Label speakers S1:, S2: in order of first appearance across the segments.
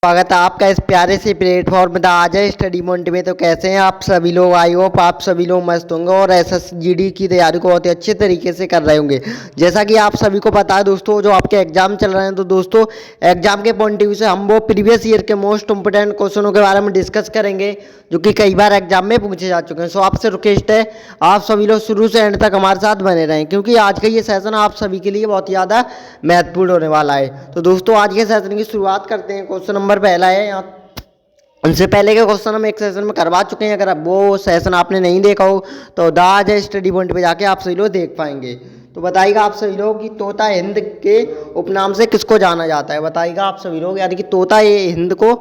S1: स्वागत है आपका इस प्यारे से प्लेटफॉर्म द आजा स्टडी मोंट में। तो कैसे हैं आप सभी लोग? आई होप आप सभी लोग मस्त होंगे और एसएसजीडी की तैयारी को बहुत ही अच्छे तरीके से कर रहे होंगे। जैसा कि आप सभी को पता है दोस्तों, जो आपके एग्जाम चल रहे हैं, तो दोस्तों एग्जाम के पॉइंट ऑफ व्यू से हम वो प्रीवियस ईयर के मोस्ट इंपोर्टेंट क्वेश्चनों के बारे में डिस्कस करेंगे जो कि कई बार एग्जाम में पूछे जा चुके हैं। सो आपसे रिक्वेस्ट है आप सभी लोग शुरू से एंड तक हमारे साथ बने रहें, क्योंकि आज का ये सेशन आप सभी के लिए बहुत ज़्यादा महत्वपूर्ण होने वाला है। तो दोस्तों आज के सेशन की शुरुआत करते हैं। क्वेश्चन नंबर पहला है, यहाँ उनसे पहले के क्वेश्चन हम एक सेशन में करवा चुके हैं। अगर अब वो सेशन आपने नहीं देखा हो तो द आज स्टडी पॉइंट पे जाके आप सभी लोग देख पाएंगे। तो बताइएगा आप सभी लोग कि तोता हिंद के उपनाम से किसको जाना जाता है? बताइएगा आप सभी लोग, यानी कि तोता ये हिंद को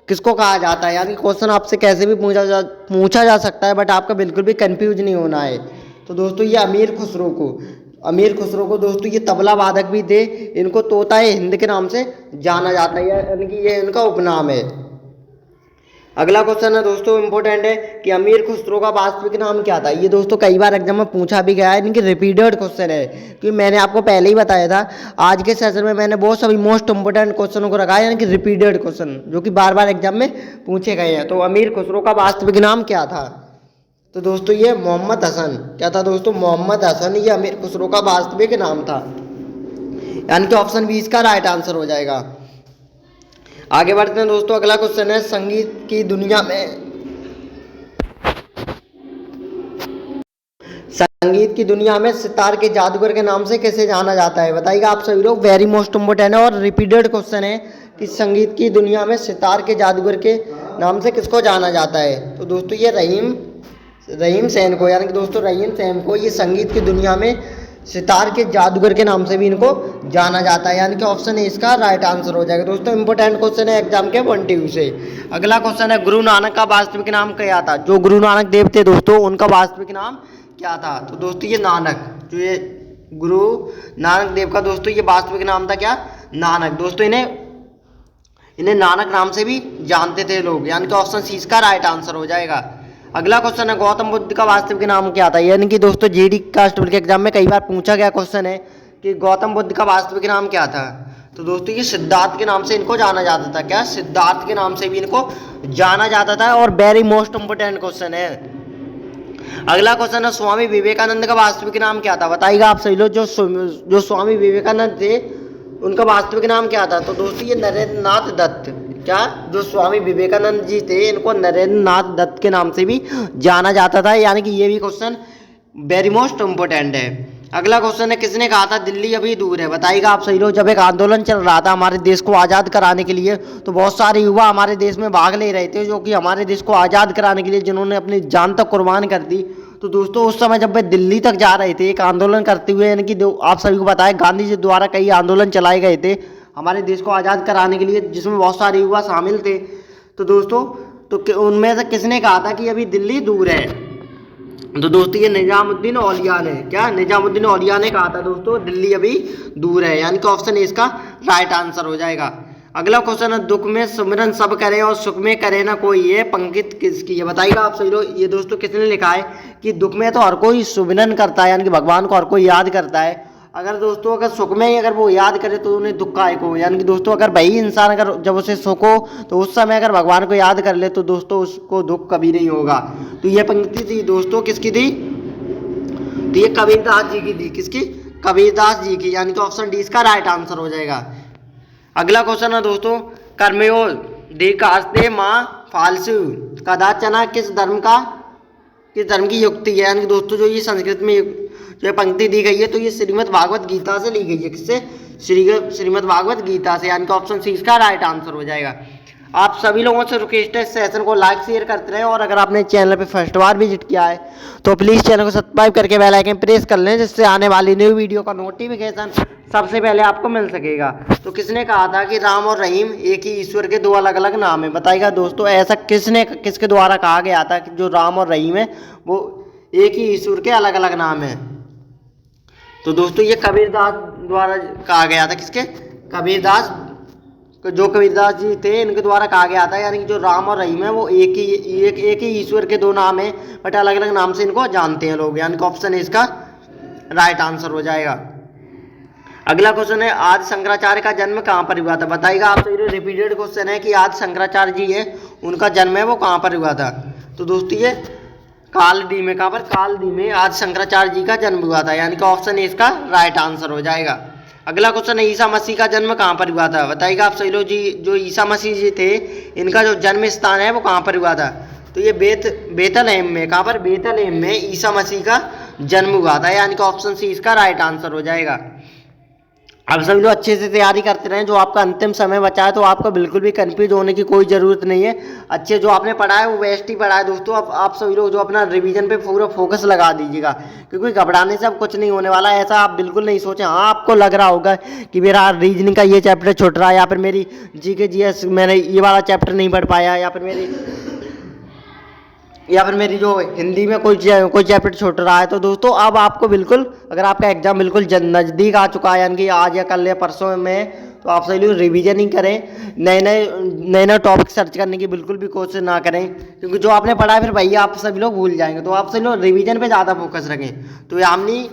S1: किसको कहा जाता है? यानी क्वेश्चन आपसे कैसे भी पूछा जा सकता है, बट आपका बिल्कुल भी कंफ्यूज नहीं होना है। तो दोस्तों ये अमीर खुसरो को दोस्तों ये तबला वादक भी थे, इनको तोता हिंद के नाम से जाना जाता है, यानी कि ये इनका उपनाम है। अगला क्वेश्चन है दोस्तों इंपॉर्टेंट है कि अमीर खुसरो का वास्तविक नाम क्या था? ये दोस्तों कई बार एग्जाम में पूछा भी गया है, इनकी रिपीटेड क्वेश्चन है, क्योंकि मैंने आपको पहले ही बताया था आज के सेशन में मैंने बहुत सभी मोस्ट इंपॉर्टेंट क्वेश्चनों को रखा है, यानी कि रिपीटेड क्वेश्चन जो कि बार बार एग्जाम में पूछे गए हैं। तो अमीर खुसरो का वास्तविक नाम क्या था? तो दोस्तों ये मोहम्मद हसन। क्या था दोस्तों? मोहम्मद हसन, ये अमीर खुसरो का वास्तविक नाम था, यानी कि ऑप्शन बी इसका राइट आंसर हो जाएगा। आगे बढ़ते हैं दोस्तों। अगला क्वेश्चन है, संगीत की दुनिया में सितार के जादूगर के नाम से कैसे जाना जाता है? बताइएगा आप सभी लोग। वेरी मोस्ट इम्पोर्टेंट है और रिपीटेड क्वेश्चन है कि संगीत की दुनिया में सितार के जादूगर के नाम से किसको जाना जाता है? तो दोस्तों ये रहीम सेन को, यानी कि दोस्तों रहीम सेन को ये संगीत की दुनिया में सितार के जादूगर के नाम से भी इनको जाना जाता है, यानी कि ऑप्शन ए इसका राइट आंसर हो जाएगा। दोस्तों इंपॉर्टेंट क्वेश्चन है एग्जाम के पॉइंट ऑफ व्यू से। अगला क्वेश्चन है, गुरु नानक का वास्तविक नाम क्या था? जो गुरु नानक देव थे दोस्तों, उनका वास्तविक नाम क्या था? तो दोस्तों ये नानक, जो ये गुरु नानक देव का दोस्तों ये वास्तविक नाम था क्या? नानक। दोस्तों इन्हें नानक नाम से भी जानते थे लोग, यानी कि ऑप्शन सी इसका राइट आंसर हो जाएगा। अगला क्वेश्चन है, गौतम बुद्ध का वास्तविक नाम क्या था? यानी कि दोस्तों जीडी कांस्टेबल के एग्जाम में कई बार पूछा गया क्वेश्चन है कि गौतम बुद्ध का वास्तविक नाम क्या था? तो दोस्तों ये सिद्धार्थ के नाम से इनको जाना जाता था। क्या? सिद्धार्थ के नाम से भी इनको जाना जाता था, और वेरी मोस्ट इंपोर्टेंट क्वेश्चन है। अगला क्वेश्चन है, स्वामी विवेकानंद का वास्तविक नाम क्या था? बताइएगा आप सभी लोग। जो स्वामी विवेकानंद थे उनका वास्तविक नाम क्या था? तो दोस्तों ये नरेंद्र नाथ दत्त। क्या? जो स्वामी विवेकानंद जी थे इनको नरेंद्र नाथ दत्त के नाम से भी जाना जाता था, यानी कि ये भी क्वेश्चन वेरी मोस्ट इंपोर्टेंट है। अगला क्वेश्चन है, किसने कहा था दिल्ली अभी दूर है? बताइएगा आप सही लोग। जब एक आंदोलन चल रहा था हमारे देश को आज़ाद कराने के लिए, तो बहुत सारे युवा हमारे देश में भाग ले रहे थे, जो कि हमारे देश को आज़ाद कराने के लिए जिन्होंने अपनी जान तक कुर्बान कर दी। तो दोस्तों उस समय जब वे दिल्ली तक जा रहे थे एक आंदोलन करते हुए, यानी कि आप सभी को पता है गांधी जी द्वारा कई आंदोलन चलाए गए थे हमारे देश को आज़ाद कराने के लिए, जिसमें बहुत सारे युवा शामिल थे। तो दोस्तों उनमें से किसने कहा था कि अभी दिल्ली दूर है? तो दोस्तों ये निजामुद्दीन औलिया ने। क्या? निजामुद्दीन औलिया ने कहा था दोस्तों दिल्ली अभी दूर है, यानी कि ऑप्शन ए इसका राइट आंसर हो जाएगा। अगला क्वेश्चन है, दुख में सुमिरन सब करे और सुख में करे ना कोई, ये पंक्ति किसकी है? बताइएगा आप सभी लोग। ये दोस्तों किसने लिखा है कि दुख में तो हर कोई सुमिरन करता है, यानी कि भगवान को हर कोई याद करता है, अगर सुख में ही अगर वो याद करे तो उन्हें दुख काहे को? यानी कि दोस्तों अगर वही इंसान अगर जब उसे सुख हो तो उस समय अगर भगवान को याद कर ले तो दोस्तों उसको दुख कभी नहीं होगा। तो ये पंक्ति थी दोस्तों किसकी थी? तो ये कबीरदास जी की थी। किसकी? कबीरदास जी की, यानी कि ऑप्शन डी इसका राइट आंसर हो जाएगा। अगला क्वेश्चन है दोस्तों, कर्मयो दीकास्ते माँ फालसु कदाचना किस धर्म की युक्ति है? यानी कि दोस्तों जो ये संस्कृत में जो पंक्ति दी गई है तो ये श्रीमद् भागवत गीता से ली गई है। किससे? श्रीमद् भागवत गीता से, यानी कि ऑप्शन सी इसका राइट आंसर हो जाएगा। आप सभी लोगों से रिक्वेस्ट है इस सेशन को लाइक शेयर करते रहें, और अगर आपने चैनल पे फर्स्ट बार विजिट किया है तो प्लीज़ चैनल को सब्सक्राइब करके बेल आइकन प्रेस कर लें, जिससे आने वाली न्यू वीडियो का नोटिफिकेशन सबसे पहले आपको मिल सकेगा। तो किसने कहा था कि राम और रहीम एक ही ईश्वर के दो अलग अलग नाम है? बताइएगा दोस्तों ऐसा किसके द्वारा कहा गया था कि जो राम और रहीम है वो एक ही ईश्वर के अलग अलग नाम है? तो दोस्तों ये कबीरदास द्वारा कहा गया था। किसके? कबीरदास जी थे इनके द्वारा कहा गया था, यानी कि जो राम और रहीम है वो एक ही ईश्वर के दो नाम है, बट अलग अलग नाम से इनको जानते हैं लोग, यानी कि ऑप्शन है इसका राइट आंसर हो जाएगा। अगला क्वेश्चन है आदि शंकराचार्य का जन्म कहाँ पर हुआ था, बताइएगा आप सभी। रिपीटेड क्वेश्चन है कि आदि शंकराचार्य जी है उनका जन्म है वो कहाँ पर हुआ था। तो दोस्तों ये कालडी में, कहाँ पर, कालडी में आदि शंकराचार्य जी का जन्म हुआ था, यानी कि ऑप्शन ए इसका राइट आंसर हो जाएगा। अगला क्वेश्चन है ईसा मसीह का जन्म कहाँ पर हुआ था, बताइएगा आप सही लोग जी। जो ईसा मसीह जी थे इनका जो जन्म स्थान है वो कहाँ पर हुआ था। तो ये बेथलेहम में, कहाँ पर, बेथलेहम में ईसा मसीह का जन्म हुआ था, यानी कि ऑप्शन सी इसका राइट आंसर हो जाएगा। अब सभी लोग अच्छे से तैयारी करते रहें, जो आपका अंतिम समय बचा है तो आपको बिल्कुल भी कंफ्यूज होने की कोई ज़रूरत नहीं है। अच्छे जो आपने पढ़ा है वो बेस्ट ही पढ़ा है दोस्तों। अब आप सभी लोग जो अपना रिवीजन पे पूरा फोकस लगा दीजिएगा, क्योंकि घबराने से अब कुछ नहीं होने वाला है, ऐसा आप बिल्कुल नहीं सोचें। हाँ, आपको लग रहा होगा कि मेरा रीजनिंग का ये चैप्टर छूट रहा है, या फिर मेरी जीके जीएस मैंने ये वाला चैप्टर नहीं पढ़ पाया, या फिर मेरी जो हिंदी में कोई चैप्टर छूट रहा है। तो दोस्तों अब आपको बिल्कुल, अगर आपका एग्जाम बिल्कुल नज़दीक आ चुका है, यानी कि आज या कल या परसों में, तो आप सभी लोग रिवीजन ही करें। नए टॉपिक सर्च करने की बिल्कुल भी कोशिश ना करें, क्योंकि जो आपने पढ़ा है फिर वही आप सभी लोग भूल जाएंगे। तो आप सभी लोग रिवीजन पे ज़्यादा फोकस रखें। तो यामिनी,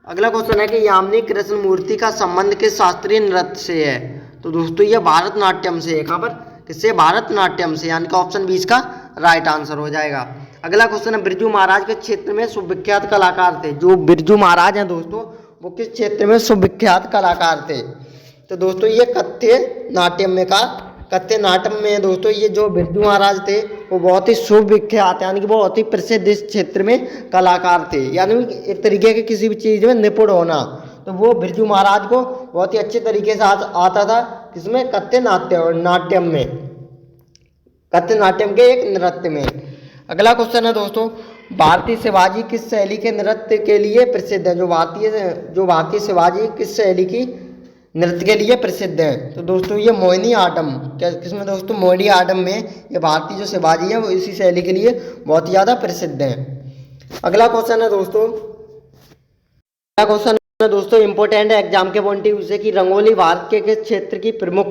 S1: अगला क्वेश्चन है कि यामिनी कृष्णमूर्ति का संबंध किस शास्त्रीय नृत्य से है। तो दोस्तों ये भरतनाट्यम से है, कहाँ पर, किससे, भरतनाट्यम से, यानी कि ऑप्शन 20 का राइट आंसर हो जाएगा। अगला क्वेश्चन है बिरजू महाराज के क्षेत्र में सुविख्यात कलाकार थे। जो बिरजू महाराज हैं दोस्तों वो किस क्षेत्र में सुविख्यात कलाकार थे। तो दोस्तों ये कथ्य नाट्यम में दोस्तों ये जो बिरजू महाराज थे वो बहुत ही सुविख्यात, यानी कि बहुत ही प्रसिद्ध इस क्षेत्र में कलाकार थे, यानी एक तरीके के किसी भी चीज़ में निपुण होना। तो वो बिरजू महाराज को बहुत ही अच्छे तरीके से आता था, किसमें, कथ्य नाट्यम में, कथ्य नाट्यम के एक नृत्य में। अगला क्वेश्चन है दोस्तों भारतीय शिवाजी किस शैली के नृत्य के लिए प्रसिद्ध है। जो भारतीय शिवाजी किस शैली की नृत्य के लिए प्रसिद्ध है। तो दोस्तों ये मोहिनी आटम, किसमें दोस्तों, मोहिनी आटम में ये भारतीय जो शिवाजी है वो इसी शैली के लिए बहुत ही ज़्यादा प्रसिद्ध है। अगला क्वेश्चन है दोस्तों इंपोर्टेंट है एग्जाम के पॉइंट ऑफ व्यू से कि रंगोली भारत के किस क्षेत्र की प्रमुख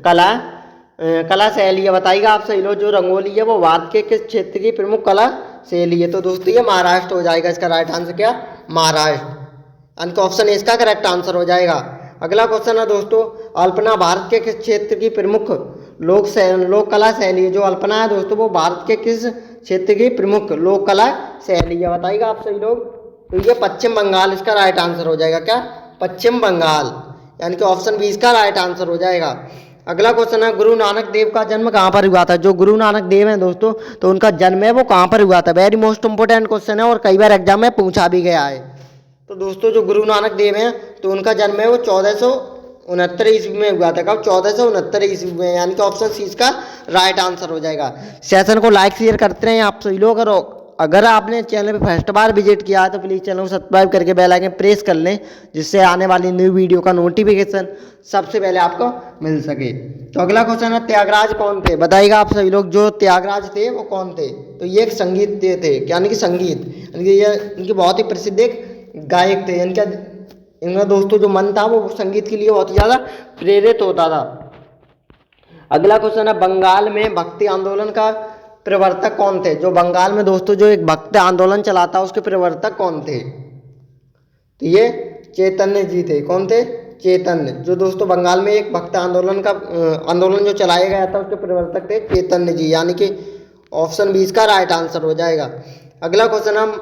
S1: कला शैली है। बताइएगा आप सही लोग। जो रंगोली है वो भारत के किस क्षेत्र की प्रमुख कला शैली है। तो दोस्तों ये महाराष्ट्र हो जाएगा, इसका राइट आंसर क्या, महाराष्ट्र, यानी कि ऑप्शन ए इसका करेक्ट आंसर हो जाएगा। अगला क्वेश्चन है दोस्तों अल्पना भारत के किस क्षेत्र की प्रमुख लोक कला शैली है। जो अल्पना है दोस्तों वो भारत के किस क्षेत्र की प्रमुख लोक कला शैली है, बताइएगा आप सही लोग। तो ये पश्चिम बंगाल, इसका राइट आंसर हो जाएगा क्या, पश्चिम बंगाल, यानी कि ऑप्शन 20 का राइट आंसर हो जाएगा। अगला क्वेश्चन है गुरु नानक देव का जन्म कहाँ पर हुआ था। जो गुरु नानक देव हैं दोस्तों तो उनका जन्म है वो कहाँ पर हुआ था। वेरी मोस्ट इंपोर्टेंट क्वेश्चन है और कई बार एग्जाम में पूछा भी गया है। तो दोस्तों जो गुरु नानक देव हैं तो उनका जन्म है वो 1469 ईस्वी में हुआ था। कब, 1469 ईस्वी में, यानी कि ऑप्शन सी इसका राइट आंसर हो जाएगा। सेशन को लाइक शेयर करते रहें आप सभी लोग। अगर आपने चैनल पे फर्स्ट बार विजिट किया है तो प्लीज़ चैनल को सब्सक्राइब करके बेल आइकन प्रेस कर लें, जिससे आने वाली न्यू वीडियो का नोटिफिकेशन सबसे पहले आपको मिल सके। तो अगला क्वेश्चन है त्यागराज कौन थे। बताइएगा आप सभी लोग। जो त्यागराज थे वो कौन थे। तो ये एक संगीत थे, यानी कि संगीत, यानी कि ये इनके बहुत ही प्रसिद्ध एक गायक थे। इनका दोस्तों जो मन था वो संगीत के लिए बहुत ही ज़्यादा प्रेरित होता था। अगला क्वेश्चन है बंगाल में भक्ति आंदोलन का प्रवर्तक कौन थे। जो बंगाल में दोस्तों जो एक भक्ति आंदोलन चलाता उसके प्रवर्तक कौन थे। तो ये चैतन्य जी थे। कौन थे, चैतन्य। जो दोस्तों बंगाल में एक भक्ति आंदोलन जो चलाया गया था उसके प्रवर्तक थे चैतन्य जी, यानी कि ऑप्शन 20 का राइट आंसर हो जाएगा। अगला क्वेश्चन हम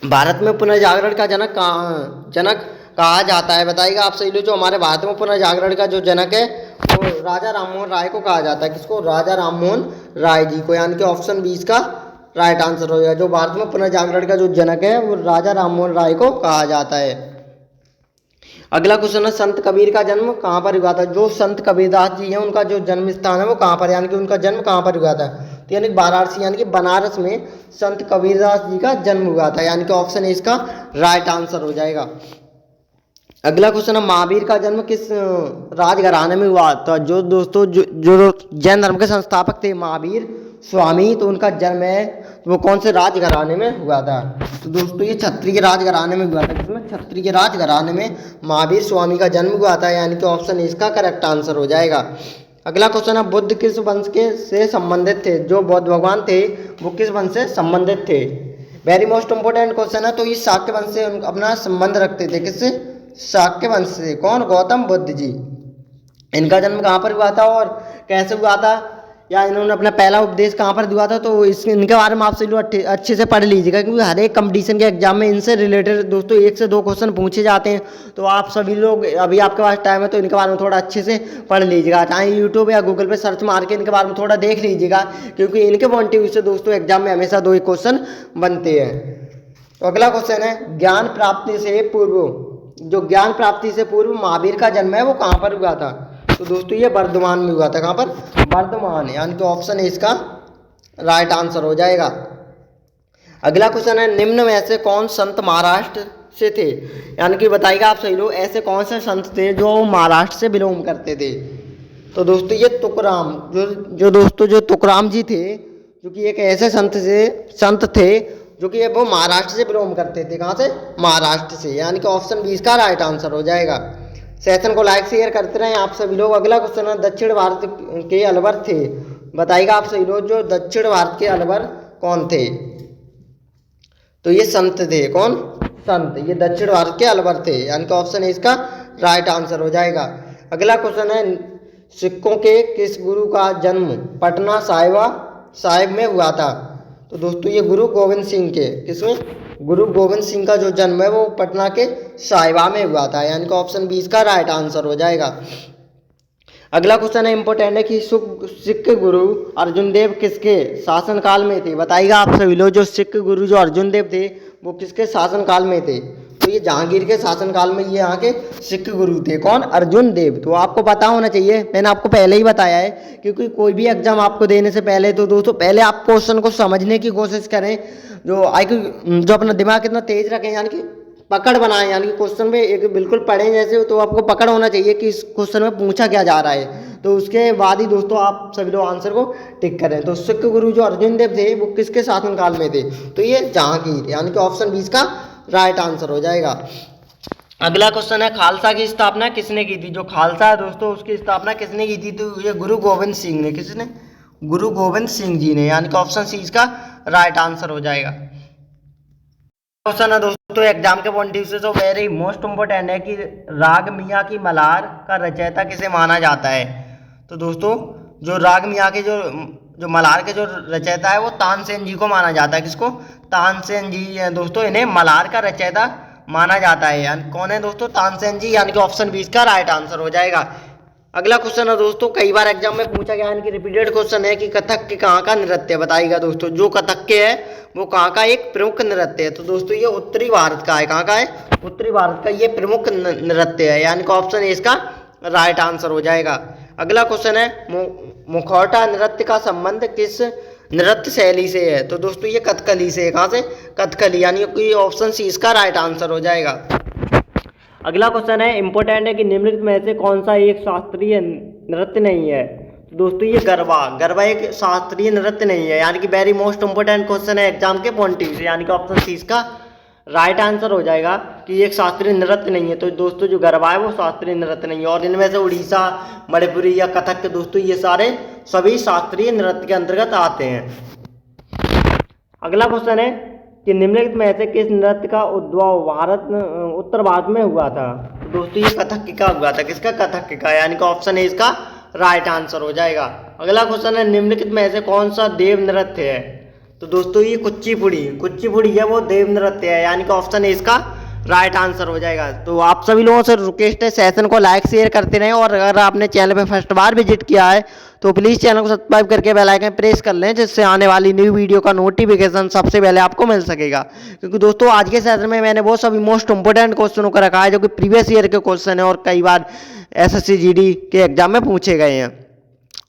S1: भारत में पुनर्जागरण का जनक कहा जाता है। बताइएगा आप सही लोग। जो हमारे भारत में पुनर्जागरण का जो जनक है वो राजा राममोहन राय को कहा जाता है। किसको, राजा राममोहन राय जी को, यानी कि ऑप्शन 20 का राइट आंसर हो जाएगा। जो भारत में पुनर्जागरण का जो जनक है वो राजा राममोहन राय को कहा जाता है। अगला क्वेश्चन है संत कबीर का जन्म कहाँ पर हुआ था। जो संत कबीरदास जी हैं उनका जो जन्म स्थान है वो कहाँ पर, यानी कि उनका जन्म कहाँ पर हुआ था। तो यानी वाराणसी, यानी कि बनारस में संत कबीरदास जी का जन्म हुआ था, यानी कि ऑप्शन ए इसका राइट आंसर हो जाएगा। अगला क्वेश्चन है महावीर का जन्म किस राजघराने में हुआ था। जो दोस्तों जो जैन धर्म के संस्थापक थे महावीर स्वामी, तो उनका जन्म है वो कौन से राजघराने में हुआ था। तो दोस्तों ये क्षत्रिय राजघराने में हुआ था। किसमें, क्षत्रिय राजघराने में महावीर स्वामी का जन्म हुआ था, यानी कि ऑप्शन इसका करेक्ट आंसर हो जाएगा। अगला क्वेश्चन है बुद्ध किस वंश के से संबंधित थे। जो बौद्ध भगवान थे वो किस वंश से संबंधित थे। वेरी मोस्ट इंपोर्टेंट क्वेश्चन है। तो ये शाक्य वंश से अपना संबंध रखते थे। किससे, शाक्य वंश से। कौन? गौतम बुद्ध जी। इनका जन्म कहाँ पर हुआ था और कैसे हुआ था, या इन्होंने अपना पहला उपदेश कहाँ पर दिया था, तो इनके बारे में आपसे लोग अच्छे से पढ़ लीजिएगा, क्योंकि हर एक कंपटीशन के एग्जाम में इनसे रिलेटेड दोस्तों 1 से 2 क्वेश्चन पूछे जाते हैं। तो आप सभी लोग, अभी आपके पास टाइम है तो इनके बारे में थोड़ा अच्छे से पढ़ लीजिएगा, चाहे यूट्यूब या गूगल पे सर्च मार के इनके बारे में थोड़ा देख लीजिएगा, क्योंकि इनके पॉइंट ऑफ व्यू से दोस्तों एग्जाम में हमेशा 2 ही क्वेश्चन बनते हैं। तो अगला क्वेश्चन है, ज्ञान प्राप्ति से पूर्व, जो ज्ञान प्राप्ति से पूर्व महावीर का जन्म है वो कहाँ पर हुआ था? तो दोस्तों ये वर्धमान में हुआ था। कहाँ पर? वर्धमान, यानी कि ऑप्शन है इसका राइट आंसर हो जाएगा। अगला क्वेश्चन है, निम्न में से कौन संत महाराष्ट्र से थे? यानी कि बताइएगा आप सही लोग, ऐसे कौन से संत थे जो महाराष्ट्र से बिलोंग करते थे? तो दोस्तों ये तुकाराम, जो तुकाराम जी थे, जो कि एक ऐसे संत थे जो कि वो महाराष्ट्र से बिलोंग करते थे। कहाँ से? महाराष्ट्र से, यानी कि ऑप्शन 20 का राइट आंसर हो जाएगा। सेशन को लाइक शेयर करते रहें आप सभी लोग। अगला क्वेश्चन है, दक्षिण भारत के अलवर थे, बताइएगा आप सभी लोग, जो दक्षिण भारत के अलवर कौन थे? तो ये संत थे। कौन? संत। ये दक्षिण भारत के अलवर थे, यानी कि ऑप्शन है इसका राइट आंसर हो जाएगा। अगला क्वेश्चन है, सिखों के किस गुरु का जन्म पटना साहिब में हुआ था? तो दोस्तों ये गुरु गोविंद सिंह के, किसमें? गुरु गोविंद सिंह का जो जन्म है वो पटना के साहिबा में हुआ था, यानी कि ऑप्शन 20 का राइट आंसर हो जाएगा। अगला क्वेश्चन है इंपॉर्टेंट है कि सिख गुरु अर्जुन देव किसके शासनकाल में थे? बताइएगा आप सभी लोग, जो सिख गुरु जो अर्जुन देव थे वो किसके शासनकाल में थे? तो ये जहांगीर के शासनकाल में ये यहाँ के सिख गुरु थे। कौन? अर्जुन देव। तो आपको पता होना चाहिए, मैंने आपको पहले ही बताया है, क्योंकि कोई भी एग्जाम आपको देने से पहले तो दोस्तों पहले आप क्वेश्चन को समझने की कोशिश करें, जो अपना दिमाग कितना तेज रखें, यानी कि पकड़ बनाएं, यानी कि क्वेश्चन में एक बिल्कुल पढ़ें जैसे, तो आपको पकड़ होना चाहिए कि इस क्वेश्चन में पूछा क्या जा रहा है, तो उसके बाद ही दोस्तों आप सभी लोग आंसर को टिक करें। तो सिख गुरु जो अर्जुन देव थे वो किसके शासनकाल में थे? तो ये जहांगीर, यानी कि ऑप्शन 20 का राइट आंसर हो जाएगा। अगला क्वेश्चन है, खालसा की स्थापना किसने की थी? जो खालसा है दोस्तों उसकी स्थापना किसने की थी? तो ये गुरु गोविंद सिंह ने। किसने? गुरु गोविंद सिंह जी ने, यानी कि ऑप्शन सी इसका राइट आंसर हो जाएगा। क्वेश्चन है दोस्तों एग्जाम के पॉइंट ऑफ व्यू से तो वेरी मोस्ट इंपोर्टेंट है कि राग मियाँ की मल्हार का रचयिता किसे माना जाता है? तो दोस्तों जो राग मियाँ के जो मल्हार के जो रचयिता है वो तानसेन जी को माना जाता है। किसको? तानसेन जी है दोस्तों, इन्हें मल्हार का रचयिता माना जाता है। यानी कौन है दोस्तों? तानसेन जी, यानी कि ऑप्शन 20 का राइट आंसर हो जाएगा। अगला क्वेश्चन है दोस्तों, कई बार एग्जाम में पूछा गया, इनकी रिपीटेड क्वेश्चन है कि कथक के कहाँ का नृत्य बताइएगा दोस्तों। जो कथक के है वो कहाँ का एक प्रमुख नृत्य है? तो दोस्तों ये उत्तरी भारत का है। कहाँ का है? उत्तरी भारत का ये प्रमुख नृत्य है, यानी कि ऑप्शन ए इसका राइट आंसर हो जाएगा। अगला क्वेश्चन है, मुखौटा नृत्य का संबंध किस नृत्य शैली से है? तो दोस्तों ये कथकली से है। कहाँ से? कथकली, यानी कि ऑप्शन सी इसका राइट आंसर हो जाएगा। अगला क्वेश्चन है इंपॉर्टेंट है कि निम्नलिखित में से कौन सा एक शास्त्रीय नृत्य नहीं है? तो दोस्तों ये गरबा एक शास्त्रीय नृत्य नहीं है, यानी कि वेरी मोस्ट इंपॉर्टेंट क्वेश्चन है एग्जाम के पॉइंट ऑफ व्यू से, यानी कि ऑप्शन सी इसका राइट आंसर हो जाएगा कि एक शास्त्रीय नृत्य नहीं है। तो दोस्तों जो गरबा है वो शास्त्रीय नृत्य नहीं है, और इनमें से उड़ीसा, मणिपुरी या कथक के दोस्तों ये सारे सभी शास्त्रीय नृत्य के अंतर्गत आते हैं। अगला क्वेश्चन है कि निम्नलिखित में से किस नृत्य का उद्भव उत्तर भारत में हुआ था? तो दोस्तों ये कथक का हुआ था। किसका? कथक का, यानी कि ऑप्शन है इसका राइट आंसर हो जाएगा। अगला क्वेश्चन है, निम्नलिखित में से कौन सा देव नृत्य है? तो दोस्तों ये कुचिपुड़ी है, वो देव नृत्य है, यानी कि ऑप्शन है इसका राइट आंसर हो जाएगा। तो आप सभी लोगों से रिक्वेस्ट है सेशन को लाइक शेयर करते रहें, और अगर आपने चैनल पे फर्स्ट बार विजिट किया है तो प्लीज़ चैनल को सब्सक्राइब करके बेल आइकन प्रेस कर लें, जिससे आने वाली न्यू वीडियो का नोटिफिकेशन सबसे पहले आपको मिल सकेगा। क्योंकि दोस्तों आज के सेशन में मैंने वो सभी मोस्ट इंपोर्टेंट क्वेश्चनों को रखा है जो कि प्रीवियस ईयर के क्वेश्चन है और कई बार SSC GD के एग्जाम में पूछे गए हैं।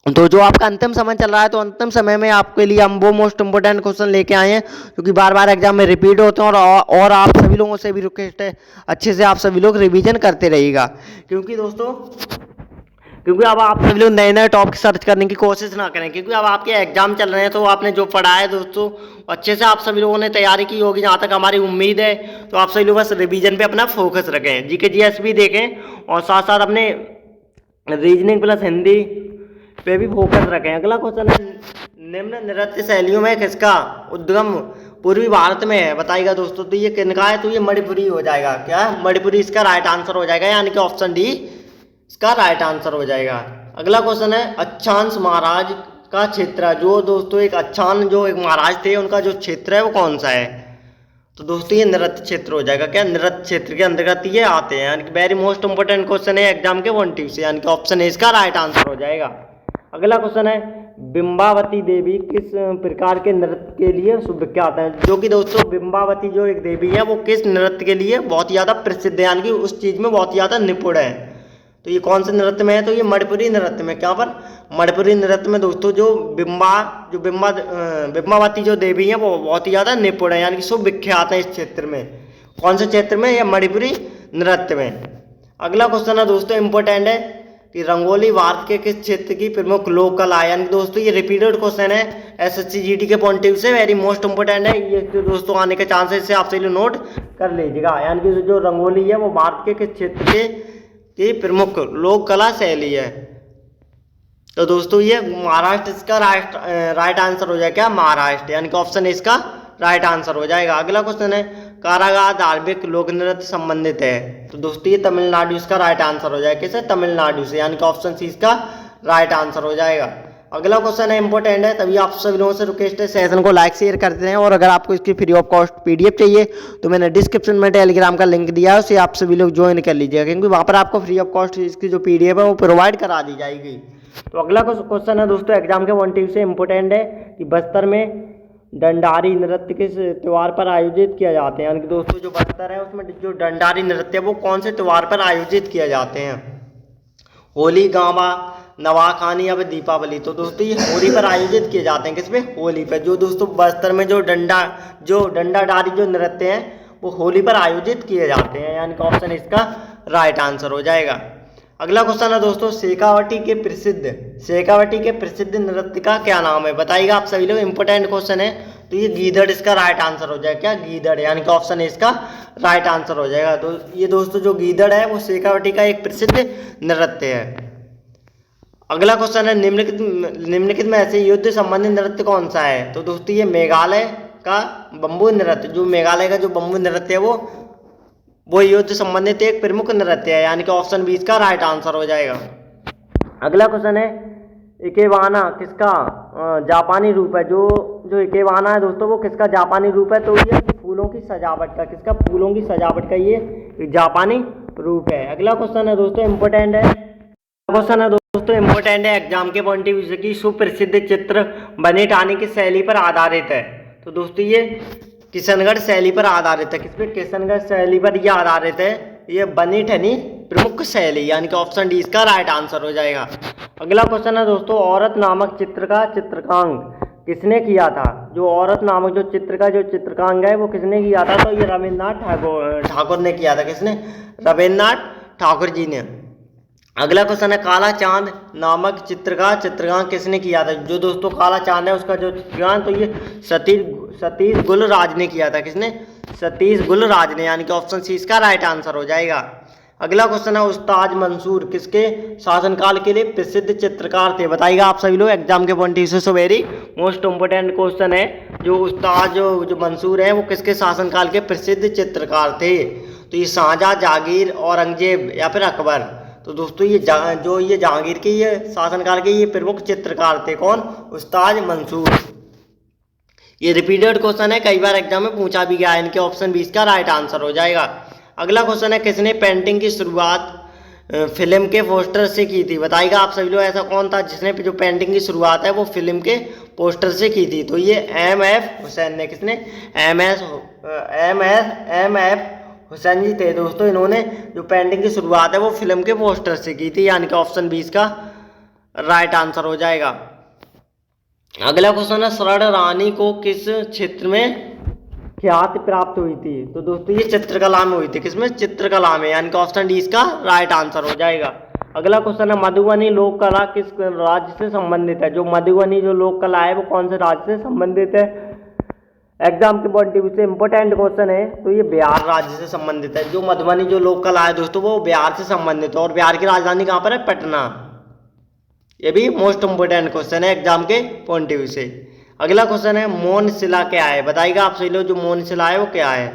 S1: तो जो आपका अंतिम समय चल रहा है, तो अंतिम समय में आपके लिए हम वो मोस्ट इंपोर्टेंट क्वेश्चन लेके आए हैं जो कि बार बार एग्जाम में रिपीट होते हैं, और आप सभी लोगों से भी रिक्वेस्ट है अच्छे से आप सभी लोग रिवीजन करते रहिएगा। क्योंकि अब आप सभी लोग नए नए टॉपिक सर्च करने की कोशिश ना करें, क्योंकि अब आपके एग्जाम चल रहे हैं, तो आपने जो पढ़ा है दोस्तों अच्छे से आप सभी लोगों ने तैयारी की होगी, जहाँ तक हमारी उम्मीद है। तो आप सभी लोग बस रिवीजन पे अपना फोकस रखें, GK GS भी देखें, और साथ साथ अपने रीजनिंग प्लस हिंदी पे भी फोकस रखें। अगला क्वेश्चन है, निम्न नृत्य शैलियों में किसका उद्गम पूर्वी भारत में है, बताइएगा दोस्तों। तो ये किनका है, तो ये मणिपुरी हो जाएगा। क्या है, मणिपुरी इसका राइट आंसर हो जाएगा, यानी कि ऑप्शन डी इसका राइट आंसर हो जाएगा। अगला क्वेश्चन है अच्छांश महाराज का क्षेत्र, जो दोस्तों एक अच्छान जो एक महाराज थे उनका जो क्षेत्र है वो कौन सा है, तो दोस्तों ये नृत्य क्षेत्र हो जाएगा। क्या, नृत्य क्षेत्र के अंतर्गत ये आते हैं, यानी कि वेरी मोस्ट इंपोर्टेंट क्वेश्चन है एग्जाम के पॉइंट से, यानी कि ऑप्शन ए इसका राइट आंसर हो जाएगा। अगला क्वेश्चन है बिंबावती देवी किस प्रकार के नृत्य के लिए सुविख्यात है, जो कि दोस्तों बिंबावती जो एक देवी है वो किस नृत्य के लिए बहुत ज़्यादा प्रसिद्ध है, यानी कि उस चीज़ में बहुत ज़्यादा निपुण है। तो ये कौन से नृत्य में है, तो ये मणिपुरी नृत्य में। क्या पर, मणिपुरी नृत्य में दोस्तों जो बिंबावती जो देवी है वो बहुत ही ज़्यादा निपुण है, यानी कि सुविख्यात है इस क्षेत्र में। कौन से क्षेत्र में, या मणिपुरी नृत्य में। अगला क्वेश्चन है दोस्तों इंपॉर्टेंट है कि रंगोली भारत के किस क्षेत्र की प्रमुख लोक कला है, यानी दोस्तों ये रिपीटेड क्वेश्चन है एसएससी जीडी के पॉइंट ऑफ व्यू से, वेरी मोस्ट इंपॉर्टेंट है ये जो दोस्तों आने के चांसेस है, आपसे नोट कर लीजिएगा। यानी कि जो रंगोली है वो भारत के किस क्षेत्र की प्रमुख लोक कला शैली है, तो दोस्तों ये महाराष्ट्र इसका राइट आंसर हो जाएगा। क्या, महाराष्ट्र, यानी कि ऑप्शन इसका राइट आंसर हो जाएगा। अगला क्वेश्चन है कारागार धार्मिक लोक नृत्य संबंधित है, तो दोस्तों ये तमिलनाडु इसका राइट आंसर हो जाएगा। किसे, तमिलनाडु से, यानी कि ऑप्शन सी इसका राइट आंसर हो जाएगा। अगला क्वेश्चन है इंपॉर्टेंट है, तभी आप सभी लोगों से रिक्वेस्ट है सेशन को लाइक शेयर करते हैं, और अगर आपको इसकी फ्री ऑफ कॉस्ट पीडीएफ चाहिए तो मैंने डिस्क्रिप्शन में टेलीग्राम का लिंक दिया है, उसे आप सभी लोग ज्वाइन कर लीजिएगा, क्योंकि वहाँ पर आपको फ्री ऑफ कॉस्ट इसकी जो पीडीएफ है वो प्रोवाइड करा दी जाएगी। तो अगला क्वेश्चन है दोस्तों एग्जाम के पॉइंट ऑफ व्यू से इंपॉर्टेंट है कि बस्तर में डंडारी नृत्य किस त्यौहार पर आयोजित किया जाते हैं, यानी कि दोस्तों जो बस्तर है उसमें जो डंडारी नृत्य है वो कौन से त्यौहार पर आयोजित किया जाते हैं, होली, गांवा, नवाखानी या फिर दीपावली। तो दोस्तों ये होली पर आयोजित किए जाते हैं, किसमें, होली पर। जो दोस्तों बस्तर में जो डंडाधारी जो नृत्य हैं वो होली पर आयोजित किए जाते हैं, यानी कि ऑप्शन इसका राइट आंसर हो जाएगा। अगला क्वेश्चन है दोस्तों शेखावटी के प्रसिद्ध नृत्य का क्या नाम है, बताइएगा आप सभी लोग, इंपॉर्टेंट क्वेश्चन है। तो ये गीदड़ इसका राइट आंसर हो जाएगा। क्या, गीदड़, यानी कि ऑप्शन इसका राइट आंसर हो जाएगा। तो ये दोस्तों जो गीदड़ है वो शेखावटी का एक प्रसिद्ध नृत्य है। अगला क्वेश्चन है निम्नलिखित में ऐसे युद्ध संबंधी नृत्य कौन सा है, तो दोस्तों ये मेघालय का बंबू नृत्य, जो मेघालय का जो बंबू नृत्य है वो युद्ध संबंधित एक प्रमुख नृत्य है, यानी कि ऑप्शन बी इसका राइट आंसर हो जाएगा। अगला क्वेश्चन है इकेबाना किसका जापानी रूप है, जो इकेबाना है दोस्तों वो किसका जापानी रूप है, तो ये फूलों की सजावट का, किसका, फूलों की सजावट का ये जापानी रूप है। अगला क्वेश्चन है दोस्तों इंपॉर्टेंट है एग्जाम के पॉइंट ऑफ व्यू से कि सुप्रसिद्ध चित्र बने ठानी की शैली पर आधारित है, तो दोस्तों ये किशनगढ़ शैली पर आधारित है। किस पे, किशनगढ़ शैली पर यह आधारित है, ये बनी ठनी प्रमुख शैली, यानी कि ऑप्शन डी इसका राइट आंसर हो जाएगा। अगला क्वेश्चन है दोस्तों औरत नामक चित्र का चित्रकांग किसने किया था, जो औरत नामक जो चित्र का जो चित्रकांग है वो किसने किया था, तो ये रविन्द्रनाथ ठाकुर ने किया था। किसने, रविन्द्रनाथ ठाकुर जी ने। अगला क्वेश्चन है काला चांद नामक चित्र का चित्रकांग किसने किया था, जो दोस्तों काला चांद है उसका जो चित्रकांग तो ये सतीश गुलराज ने किया था। किसने, सतीश गुलराज ने, यानी कि ऑप्शन सी इसका राइट आंसर हो जाएगा। अगला क्वेश्चन है उस्ताद मंसूर किसके शासनकाल के लिए प्रसिद्ध चित्रकार थे, बताइएगा आप सभी लोग एग्जाम के पॉइंट ऑफ व्यू से। So very most important question है, जो उस्ताद जो मंसूर है वो किसके शासनकाल के प्रसिद्ध चित्रकार थे, तो ये शाहजहां, जागीर, औरंगजेब या फिर अकबर। तो दोस्तों ये जहांगीर के ये शासनकाल के ये प्रमुख चित्रकार थे, कौन, उस्ताद मंसूर। ये रिपीटेड क्वेश्चन है, कई बार एग्जाम में पूछा भी गया है, इनके ऑप्शन 20 का राइट आंसर हो जाएगा। अगला क्वेश्चन है किसने पेंटिंग की शुरुआत फिल्म के पोस्टर से की थी, बताइएगा आप सभी लोग ऐसा कौन था जिसने जो पेंटिंग की शुरुआत है वो फिल्म के पोस्टर से की थी, तो ये एम.एफ. हुसैन ने। किसने, एम.एफ. हुसैन जी थे दोस्तों, इन्होंने जो पेंटिंग की शुरुआत है वो फिल्म के पोस्टर से की थी, यानी कि ऑप्शन 20 का राइट आंसर हो जाएगा। अगला क्वेश्चन है स्वर्ण रानी को किस क्षेत्र में ख्याति प्राप्त हुई थी, तो दोस्तों ये चित्रकला में हुई थी। किसमें, चित्रकला में, यानी कि ऑप्शन डी इसका राइट आंसर हो जाएगा। अगला क्वेश्चन है मधुबनी लोक कला किस राज्य से संबंधित है, जो मधुबनी जो लोक कला है वो कौन से राज्य से संबंधित है, एग्जाम के पॉइंट ऑफ व्यू से इंपॉर्टेंट क्वेश्चन है, तो ये बिहार राज्य से संबंधित है। जो मधुबनी जो लोक कला है दोस्तों वो बिहार से संबंधित है, और बिहार की राजधानी कहाँ पर है, पटना। ये भी मोस्ट इंपोर्टेंट क्वेश्चन है एग्जाम के पॉइंट ऑफ व्यू से। अगला क्वेश्चन है मौन शिला क्या है, बताइएगा आप सभी लोग। जो मौन शिला है वो क्या है,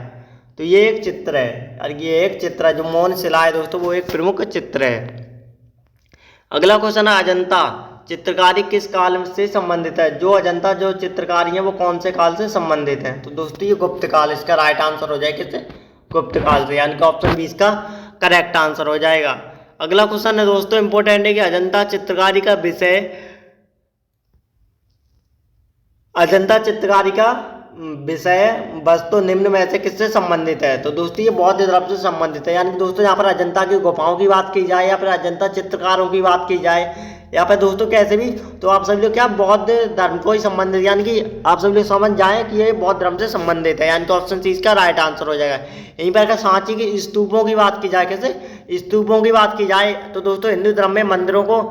S1: तो ये एक चित्र है, और ये एक चित्र है जो मौन शिला है दोस्तों, वो एक प्रमुख चित्र है। अगला क्वेश्चन है अजंता चित्रकारी किस काल से संबंधित है। जो अजंता जो चित्रकारी है वो कौन से काल से संबंधित है, तो दोस्तों ये गुप्त काल, इसका राइट आंसर हो जाए किससे, गुप्त काल से, यानी कि ऑप्शन 20 का करेक्ट आंसर हो जाएगा। अगला क्वेश्चन है दोस्तों इंपॉर्टेंट है कि अजंता चित्रकारी का विषय, अजंता चित्रकारी का विषय वस्तु निम्न में से किससे संबंधित है, तो दोस्तों ये बौद्ध धर्म से संबंधित है। यानी कि दोस्तों यहाँ पर अजंता की गुफाओं की बात की जाए या फिर अजंता चित्रकारों की बात की जाए या फिर दोस्तों कैसे भी, तो आप सभी लोग क्या बौद्ध धर्म को ही संबंधित, यानी कि आप सभी लोग समझ जाएं कि ये बौद्ध धर्म से संबंधित है, यानी कि ऑप्शन सी इसका राइट आंसर हो जाएगा। यहीं पर अगर सांची की स्तूपों की बात की जाए, कैसे स्तूपों की बात की जाए, तो दोस्तों हिंदू धर्म में मंदिरों को,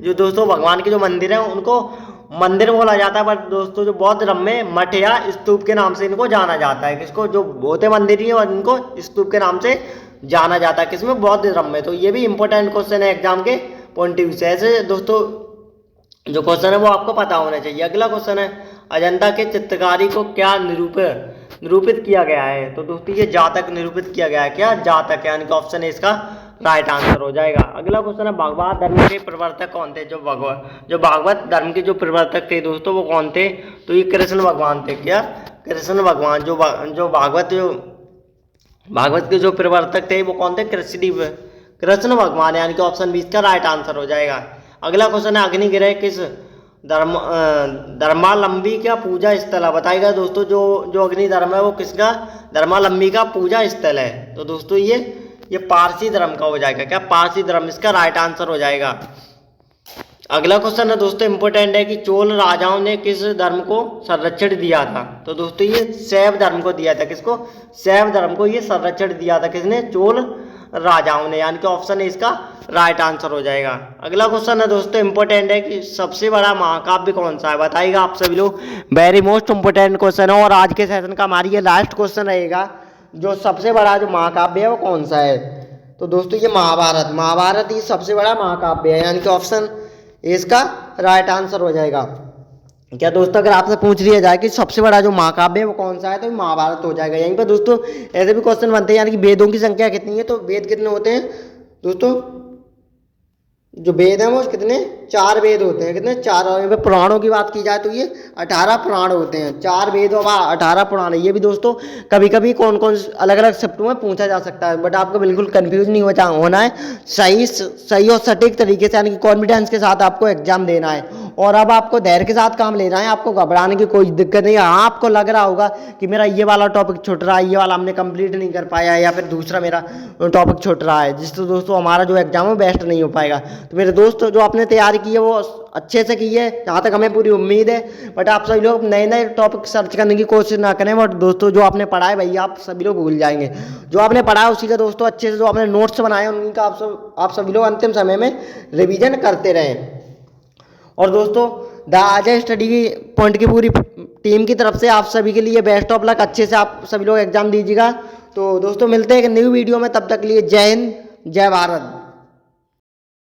S1: जो दोस्तों भगवान के जो मंदिर हैं उनको मंदिर बोला जाता है, बट दोस्तों जो बौद्ध धर्म में मठ या स्तूप के नाम से इनको जाना जाता है। किसको, जो बौद्ध मंदिर है और इनको स्तूप के नाम से जाना जाता है, किसमें, बौद्ध धर्म में। तो ये भी इंपॉर्टेंट क्वेश्चन है एग्जाम के पॉइंट ऑफ व्यू से। ऐसे दोस्तों जो क्वेश्चन है वो आपको पता होना चाहिए। अगला क्वेश्चन है अजंता के चित्रकारी को क्या निरूपित किया गया है, तो दोस्तों ये जातक निरूपित किया गया है, क्या, जातक, यानी कि ऑप्शन है इसका राइट आंसर हो जाएगा। अगला क्वेश्चन है भागवत धर्म के प्रवर्तक कौन थे। जो भागवत धर्म के जो प्रवर्तक थे दोस्तों वो कौन थे, तो ये कृष्ण भगवान थे, क्या, कृष्ण भगवान। जो भागवत के जो प्रवर्तक थे वो कौन थे, कृष्ण भगवान, यानी कि ऑप्शन 20 का राइट आंसर हो जाएगा। अगला क्वेश्चन है अग्निग्रह किस धर्मावलंबी का पूजा स्थल है, बताइएगा दोस्तों। जो अग्नि धर्म है वो किसका धर्मावलंबी का पूजा स्थल है, तो दोस्तों ये पारसी धर्म का हो जाएगा, क्या, पारसी धर्म, इसका राइट आंसर हो जाएगा। अगला क्वेश्चन है दोस्तों इंपॉर्टेंट है कि चोल राजाओं ने किस धर्म को संरक्षण दिया था, तो दोस्तों ये शैव धर्म को दिया था। किसको, शैव धर्म को ये संरक्षण दिया था, किसने, चोल राजाओं ने, यानी कि ऑप्शन है इसका राइट आंसर हो जाएगा। अगला क्वेश्चन है दोस्तों इंपॉर्टेंट है कि सबसे बड़ा महाकाव्य कौन सा है, बताइएगा आप सभी लोग। वेरी मोस्ट इंपॉर्टेंट क्वेश्चन है और आज के सेशन का हमारी ये लास्ट क्वेश्चन रहेगा। जो सबसे बड़ा जो महाकाव्य है वो कौन सा है, तो दोस्तों ये महाभारत ही सबसे बड़ा महाकाव्य है, यानी कि ऑप्शन इसका राइट आंसर हो जाएगा। क्या दोस्तों अगर आपसे पूछ लिया जाए कि सबसे बड़ा जो महाकाव्य है वो कौन सा है, तो महाभारत हो जाएगा। यहीं पर दोस्तों ऐसे भी क्वेश्चन बनते हैं, यानी कि वेदों की संख्या कितनी है, तो वेद कितने होते हैं दोस्तों, जो वेद हैं वो कितने, 4 वेद होते हैं, कितने, 4। और यहाँ पे पुराणों की बात की जाए तो ये 18 पुराण होते हैं, 4 वेद और 18 पुराण है। ये भी दोस्तों कभी कभी कौन कौन अलग अलग शब्दों में पूछा जा सकता है, बट आपको बिल्कुल कंफ्यूज नहीं होना है, सही और सटीक तरीके से, यानी कि कॉन्फिडेंस के साथ आपको एग्जाम देना है। और अब आपको धैर्य के साथ काम लेना है, आपको घबराने की कोई दिक्कत नहीं है। हाँ, आपको लग रहा होगा कि मेरा ये वाला टॉपिक छूट रहा है, ये वाला हमने कंप्लीट नहीं कर पाया, या फिर दूसरा मेरा टॉपिक छूट रहा है, जिससे दोस्तों हमारा जो एग्जाम है बेस्ट नहीं हो पाएगा। तो मेरे दोस्त जो आपने तैयारी की है वो अच्छे से की है, जहाँ तक हमें पूरी उम्मीद है, बट आप सभी लोग नए नए टॉपिक सर्च करने की कोशिश ना करें। बट दोस्तों जो आपने पढ़ा है भैया आप सभी लोग भूल जाएंगे, जो आपने पढ़ा है उसी का दोस्तों अच्छे से जो आपने नोट्स बनाए हैं उनका आप सभी लोग अंतिम समय में रिवीजन करते रहें। और दोस्तों द अजय स्टडी पॉइंट की पूरी टीम की तरफ से आप सभी के लिए बेस्ट ऑफ लक, अच्छे से आप सभी लोग एग्जाम दीजिएगा। तो दोस्तों मिलते हैं एक न्यू वीडियो में, तब तक के लिए जय हिंद, जय भारत।